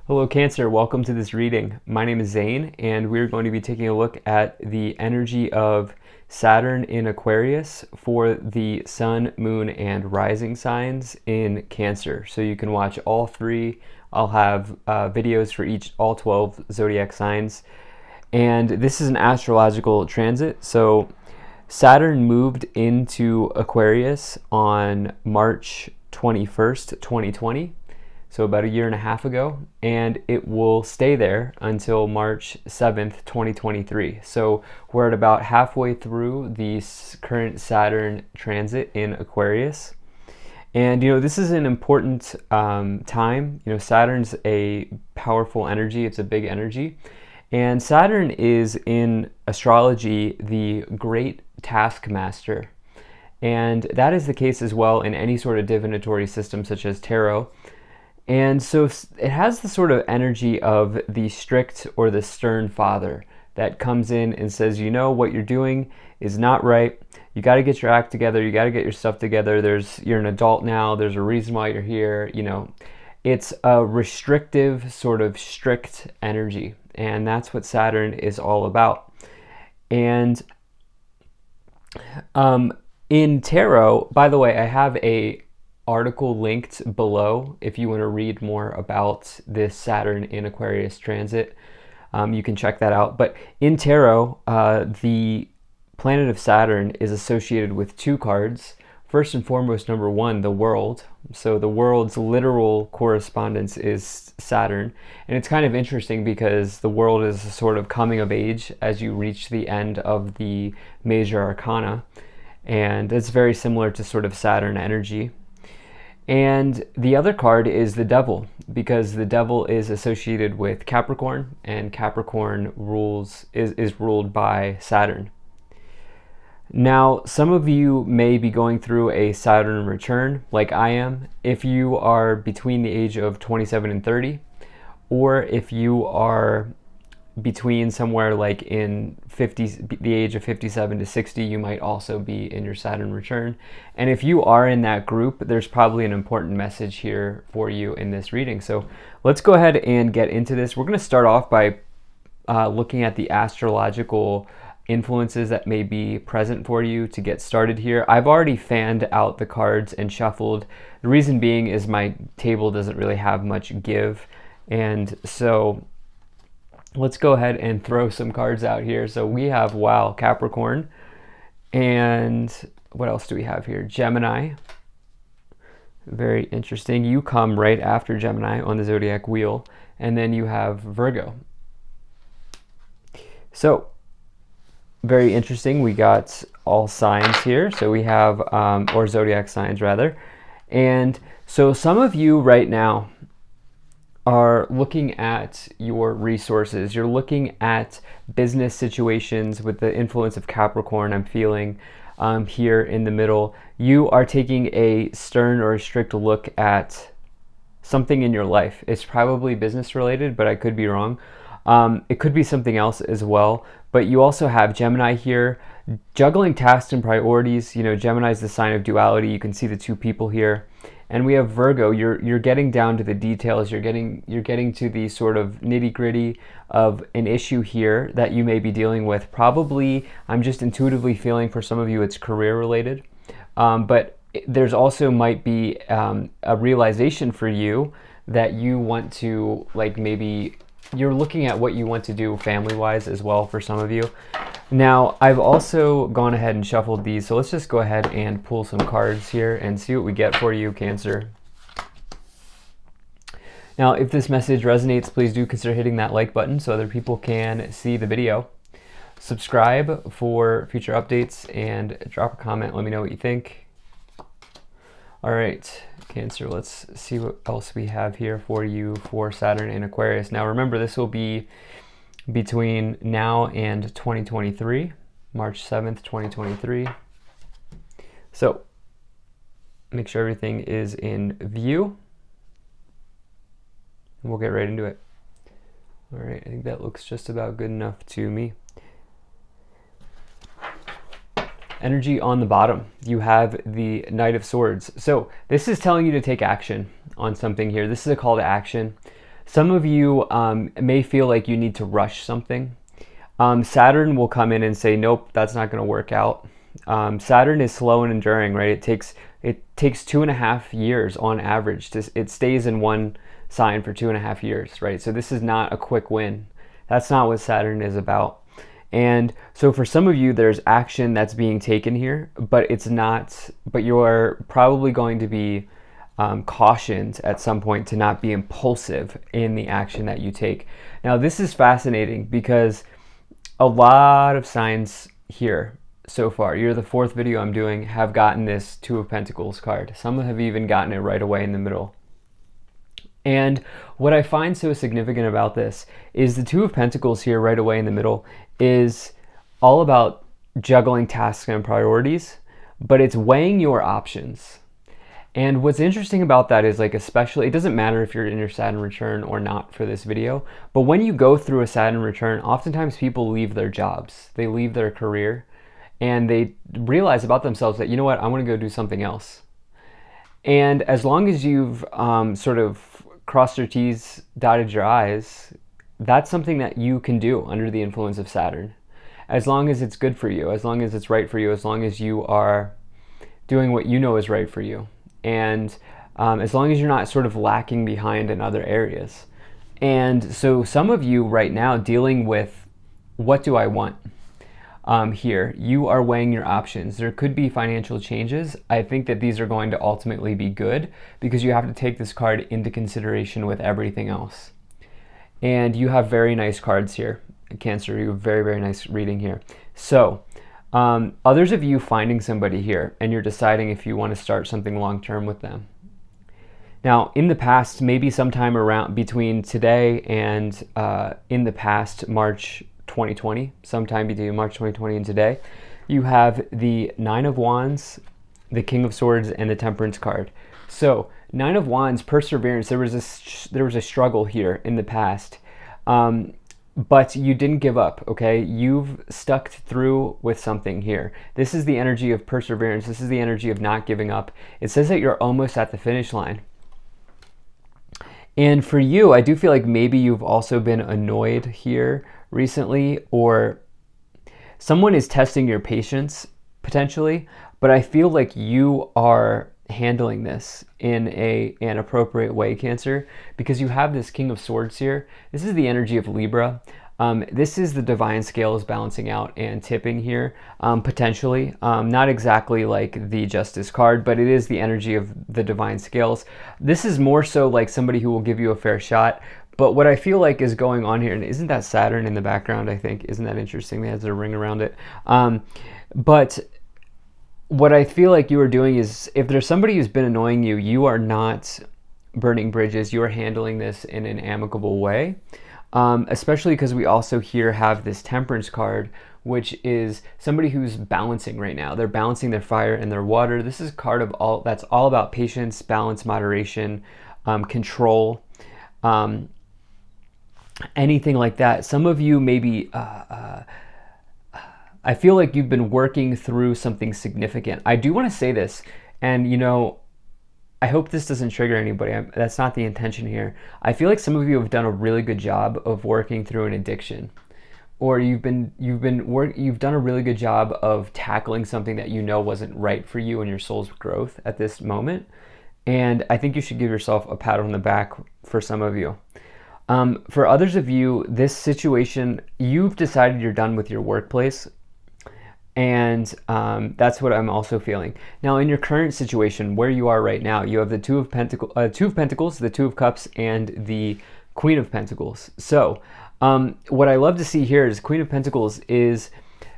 Hello Cancer, welcome to this reading. My name is Zane and we're going to be taking a look at the energy of Saturn in Aquarius for the Sun, Moon, and Rising signs in Cancer. So you can watch all three. I'll have videos for all 12 zodiac signs. And this is an astrological transit. So Saturn moved into Aquarius on March 21st, 2020. So about a year and a half ago, and it will stay there until March 7th, 2023. So we're at about halfway through the current Saturn transit in Aquarius. And this is an important time. Saturn's a powerful energy, it's a big energy. And Saturn is in astrology the great taskmaster. And that is the case as well in any sort of divinatory system such as tarot. And so it has the sort of energy of the strict or the stern father that comes in and says, what you're doing is not right. You got to get your act together. You got to get your stuff together. You're an adult now. There's a reason why you're here. It's a restrictive, sort of strict energy. And that's what Saturn is all about. And in tarot, by the way, I have a article linked below if you want to read more about this Saturn in Aquarius transit. You can check that out. But in tarot, the planet of Saturn is associated with two cards. First and foremost, number one, the world. So the world's literal correspondence is Saturn. And it's kind of interesting because the world is a sort of coming of age as you reach the end of the major arcana. And it's very similar to sort of Saturn energy. And the other card is the devil, because the devil is associated with Capricorn, and Capricorn is ruled by Saturn. Now, some of you may be going through a Saturn return, like I am, if you are between the age of 27 and 30, or if you are between somewhere like in the age of 57 to 60, you might also be in your Saturn return. And if you are in that group, there's probably an important message here for you in this reading. So let's go ahead and get into this. We're going to start off by looking at the astrological influences that may be present for you to get started here. I've already fanned out the cards and shuffled. The reason being is my table doesn't really have much give. And so let's go ahead and throw some cards out here. So we have, wow, Capricorn. And what else do we have here? Gemini. Very interesting. You come right after Gemini on the zodiac wheel. And then you have Virgo. So very interesting. We got all signs here. So we have, or zodiac signs rather. And so some of you right now are looking at your resources. You're looking at business situations with the influence of Capricorn, I'm feeling here in the middle. You are taking a stern or a strict look at something in your life. It's probably business related, but I could be wrong. It could be something else as well. But you also have Gemini here, juggling tasks and priorities. Gemini is the sign of duality. You can see the two people here. And we have Virgo. You're getting down to the details. You're getting to the sort of nitty-gritty of an issue here that you may be dealing with. Probably, I'm just intuitively feeling for some of you it's career related. But there's also might be a realization for you that you want to, like, maybe you're looking at what you want to do family-wise as well for some of you. Now, I've also gone ahead and shuffled these, so let's just go ahead and pull some cards here and see what we get for you, Cancer. Now, if this message resonates, please do consider hitting that like button so other people can see the video. Subscribe for future updates and drop a comment. Let me know what you think. All right, Cancer, let's see what else we have here for you for Saturn in Aquarius. Now, remember, this will be between now and 2023, March 7th, 2023. So make sure everything is in view. And we'll get right into it. All right, I think that looks just about good enough to me. Energy on the bottom, you have the Knight of Swords. So this is telling you to take action on something here. This is a call to action. Some of you may feel like you need to rush something. Saturn will come in and say, nope, that's not going to work out. Saturn is slow and enduring, right? It takes 2.5 years on average. It stays in one sign for 2.5 years, right? So this is not a quick win. That's not what Saturn is about. And so for some of you, there's action that's being taken here, but it's not. But you're probably going to be cautioned at some point to not be impulsive in the action that you take. Now, this is fascinating because a lot of signs here so far, you're the fourth video I'm doing, have gotten this Two of Pentacles card. Some have even gotten it right away in the middle. And what I find so significant about this is the Two of Pentacles here right away in the middle is all about juggling tasks and priorities, but it's weighing your options. And what's interesting about that is, like, especially, it doesn't matter if you're in your Saturn return or not for this video, but when you go through a Saturn return, oftentimes people leave their jobs, they leave their career, and they realize about themselves that, you know what, I want to go do something else. And as long as you've sort of crossed your T's, dotted your I's, that's something that you can do under the influence of Saturn. As long as it's good for you, as long as it's right for you, as long as you are doing what you know is right for you. And as long as you're not sort of lacking behind in other areas. And so some of you right now dealing with, what do I want? Here, you are weighing your options. There could be financial changes. I think that these are going to ultimately be good because you have to take this card into consideration with everything else. And you have very nice cards here, Cancer. You have very, very nice reading here. So others of you finding somebody here and you're deciding if you want to start something long-term with them. Now, in the past, maybe sometime around between today and in the past, March 2020, sometime between March 2020 and today, you have the Nine of Wands, the King of Swords, and the Temperance card. So Nine of Wands, perseverance. There was a struggle here in the past. But you didn't give up, okay? You've stuck through with something here. This is the energy of perseverance. This is the energy of not giving up. It says that you're almost at the finish line. And for you, I do feel like maybe you've also been annoyed here recently, or someone is testing your patience potentially, but I feel like you are handling this in an appropriate way, Cancer, because you have this King of Swords here. This is the energy of Libra. This is the divine scales balancing out and tipping here, potentially. Not exactly like the Justice card, but it is the energy of the divine scales. This is more so like somebody who will give you a fair shot. But what I feel like is going on here, and isn't that Saturn in the background, I think? Isn't that interesting? It has a ring around it. But what I feel like you are doing is, if there's somebody who's been annoying you, you are not burning bridges. You are handling this in an amicable way, especially because we also here have this Temperance card, which is somebody who's balancing right now. They're balancing their fire and their water. This is a card of that's all about patience, balance, moderation, control, anything like that. Some of you maybe I feel like you've been working through something significant. I do want to say this, and I hope this doesn't trigger anybody. That's not the intention here. I feel like some of you have done a really good job of working through an addiction, or you've done a really good job of tackling something that wasn't right for you and your soul's growth at this moment. And I think you should give yourself a pat on the back for some of you. For others of you, this situation, you've decided you're done with your workplace. And that's what I'm also feeling. Now, in your current situation, where you are right now, you have the Two of Pentacles, the Two of Cups, and the Queen of Pentacles. So what I love to see here is Queen of Pentacles this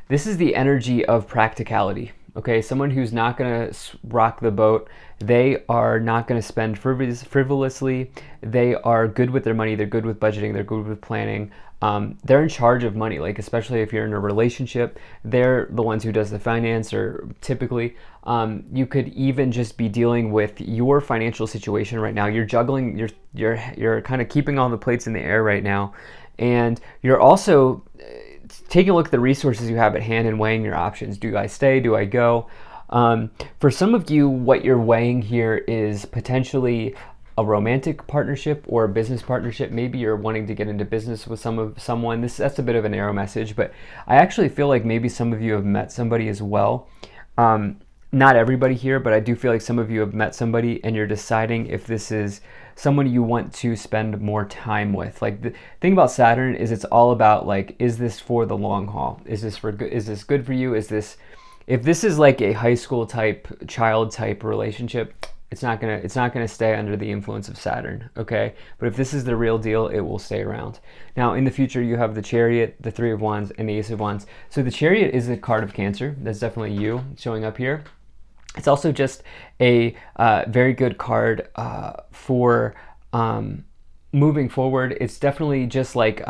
is the energy of practicality. Okay, someone who's not going to rock the boat. They are not going to spend frivolously. They are good with their money. They're good with budgeting. They're good with planning. They're in charge of money, like especially if you're in a relationship, they're the ones who does the finance, or typically you could even just be dealing with your financial situation right now. You're juggling, you're kind of keeping all the plates in the air right now. And you're also taking a look at the resources you have at hand and weighing your options. Do I stay? Do I go? For some of you, what you're weighing here is potentially a romantic partnership or a business partnership. Maybe you're wanting to get into business with someone. That's a bit of an arrow message, but I actually feel like maybe some of you have met somebody as well. Not everybody here, but I do feel like some of you have met somebody and you're deciding if this is someone you want to spend more time with. Like, the thing about Saturn is it's all about, like, is this for the long haul? Is this good for you? If this is like a high school type, child type relationship, it's not gonna stay under the influence of Saturn, okay? But if this is the real deal, it will stay around. Now, in the future, you have the Chariot, the Three of Wands, and the Ace of Wands. So the Chariot is a card of Cancer. That's definitely you showing up here. It's also just a very good card for moving forward. It's definitely just like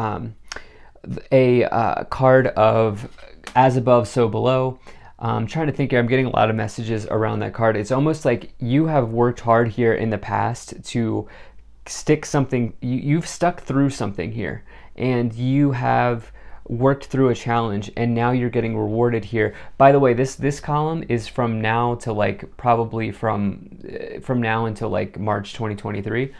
a card of as above, so below. I'm trying to think here. I'm getting a lot of messages around that card. It's almost like you have worked hard here in the past to stick something. You've stuck through something here, and you have worked through a challenge, and now you're getting rewarded here. By the way, this column is from now to like probably from now until like March 2023.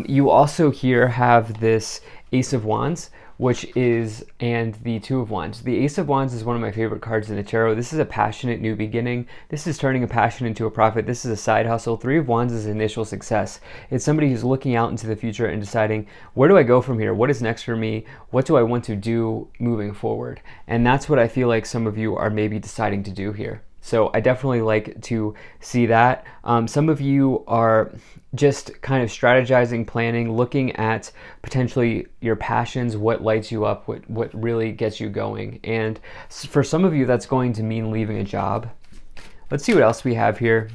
You also here have this Ace of Wands, and the Two of Wands. The Ace of Wands is one of my favorite cards in the tarot. This is a passionate new beginning. This is turning a passion into a profit. This is a side hustle. Three of Wands is initial success. It's somebody who's looking out into the future and deciding, where do I go from here? What is next for me? What do I want to do moving forward? And that's what I feel like some of you are maybe deciding to do here. So I definitely like to see that. Some of you are just kind of strategizing, planning, looking at potentially your passions, what lights you up, what really gets you going. And for some of you, that's going to mean leaving a job. Let's see what else we have here.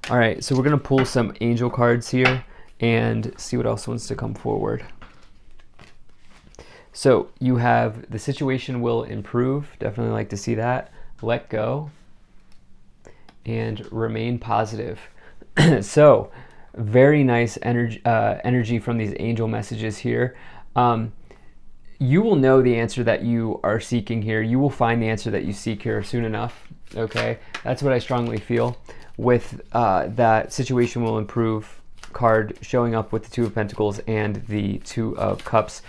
All right, so we're gonna pull some angel cards here and see what else wants to come forward. So you have the situation will improve. Definitely like to see that. Let go and remain positive. So very nice energy from these angel messages here. You will know the answer that you are seeking here. You will find the answer that you seek here soon enough. Okay, that's what I strongly feel with that situation will improve card showing up with the Two of Pentacles and the Two of Cups.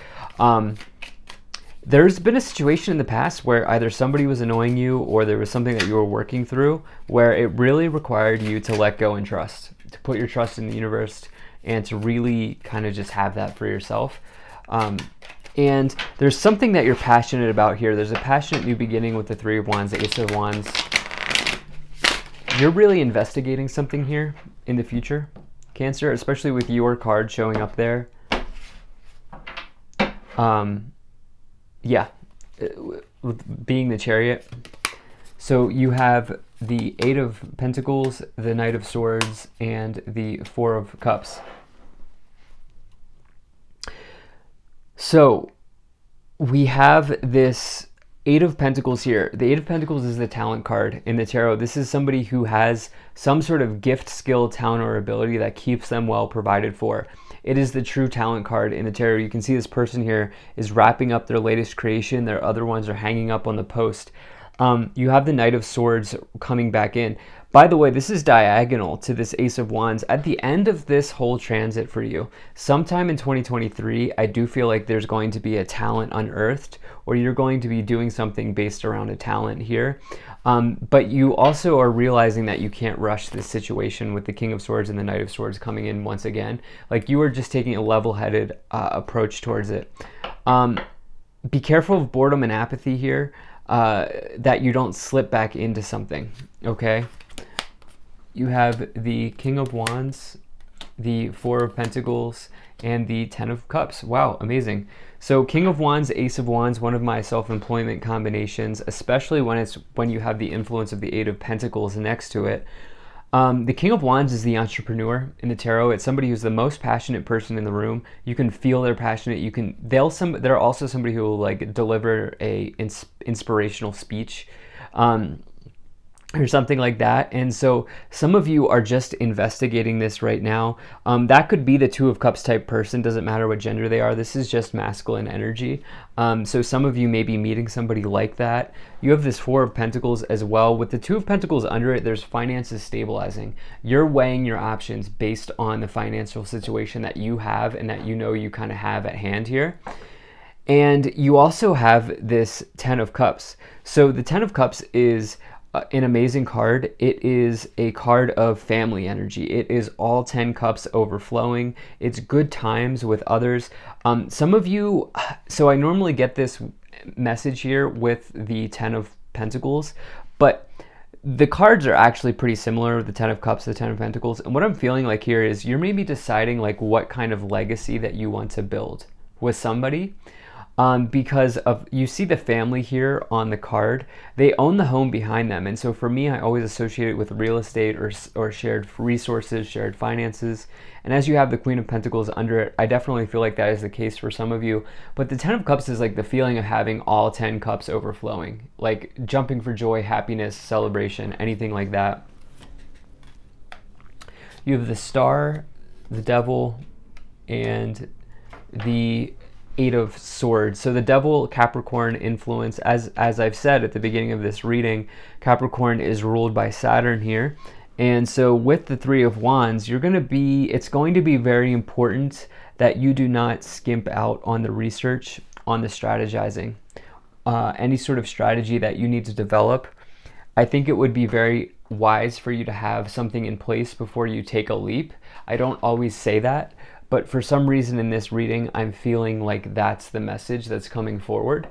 There's been a situation in the past where either somebody was annoying you or there was something that you were working through where it really required you to let go and trust, to put your trust in the universe and to really kind of just have that for yourself. And there's something that you're passionate about here. There's a passionate new beginning with the Three of Wands, the Ace of Wands. You're really investigating something here in the future, Cancer, especially with your card showing up there. Yeah, being the Chariot. So you have the Eight of Pentacles, the Knight of Swords, and the Four of Cups. So we have this Eight of Pentacles here. The Eight of Pentacles is the talent card in the tarot. This is somebody who has some sort of gift, skill, talent, or ability that keeps them well provided for. It is the true talent card in the tarot. You can see this person here is wrapping up their latest creation. Their other ones are hanging up on the post. You have the Knight of Swords coming back in. By the way, this is diagonal to this Ace of Wands. At the end of this whole transit for you, sometime in 2023, I do feel like there's going to be a talent unearthed, or you're going to be doing something based around a talent here. But you also are realizing that you can't rush this situation with the King of Swords and the Knight of Swords coming in once again. Like, you are just taking a level-headed approach towards it. Be careful of boredom and apathy here, that you don't slip back into something, okay? You have the King of Wands, the Four of Pentacles, and the Ten of Cups. Wow, amazing. So King of Wands, Ace of Wands, one of my self-employment combinations, especially when you have the influence of the Eight of Pentacles next to it. The King of Wands is the entrepreneur in the tarot. It's somebody who's the most passionate person in the room. You can feel they're passionate. They're also somebody who will like deliver a inspirational speech. or something like that. And so some of you are just investigating this right now. That could be the Two of Cups type person, doesn't matter what gender they are. This is just masculine energy. So some of you may be meeting somebody like that. You have this Four of Pentacles as well. With the Two of Pentacles under it, there's finances stabilizing. You're weighing your options based on the financial situation that you have and that you know you kind of have at hand here. And you also have this Ten of Cups. So the Ten of Cups is an amazing card. It is a card of family energy. It is all 10 cups overflowing. It's good times with others. Some of you, so I normally get this message here with the 10 of Pentacles, but the cards are actually pretty similar, the 10 of Cups, the 10 of Pentacles. And what I'm feeling like here is you're maybe deciding like what kind of legacy that you want to build with somebody. Because of, you see the family here on the card, they own the home behind them. And so for me, I always associate it with real estate or shared resources, shared finances. And as you have the Queen of Pentacles under it, I definitely feel like that is the case for some of you. But the 10 of Cups is like the feeling of having all 10 cups overflowing, like jumping for joy, happiness, celebration, anything like that. You have the Star, the Devil, and the Eight of Swords. So the Devil, Capricorn influence, as I've said at the beginning of this reading, Capricorn is ruled by Saturn here. And so with the Three of Wands, it's going to be very important that you do not skimp out on the research, on the strategizing. Any sort of strategy that you need to develop, I think it would be very wise for you to have something in place before you take a leap. I don't always say that, but for some reason in this reading, I'm feeling like that's the message that's coming forward.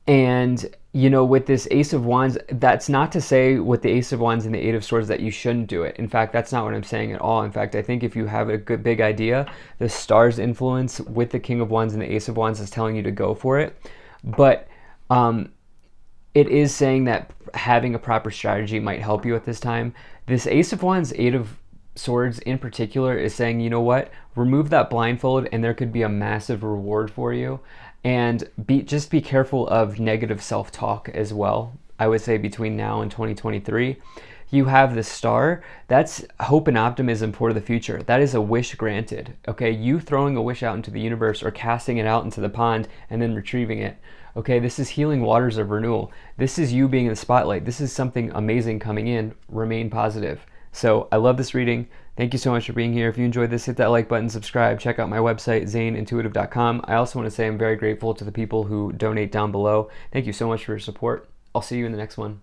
And, you know, with this Ace of Wands, that's not to say with the Ace of Wands and the Eight of Swords that you shouldn't do it. In fact, that's not what I'm saying at all. In fact, I think if you have a good big idea, the Star's influence with the King of Wands and the Ace of Wands is telling you to go for it. But it is saying that having a proper strategy might help you at this time. This Ace of Wands, Eight of Swords in particular is saying, you know what, remove that blindfold and there could be a massive reward for you. And just be careful of negative self-talk as well. I would say between now and 2023. You have the Star. That's hope and optimism for the future. That is a wish granted. Okay, you throwing a wish out into the universe or casting it out into the pond and then retrieving it. Okay, this is healing waters of renewal. This is you being in the spotlight. This is something amazing coming in. Remain positive. So I love this reading. Thank you so much for being here. If you enjoyed this, hit that like button, subscribe, check out my website, zaneintuitive.com. I also want to say I'm very grateful to the people who donate down below. Thank you so much for your support. I'll see you in the next one.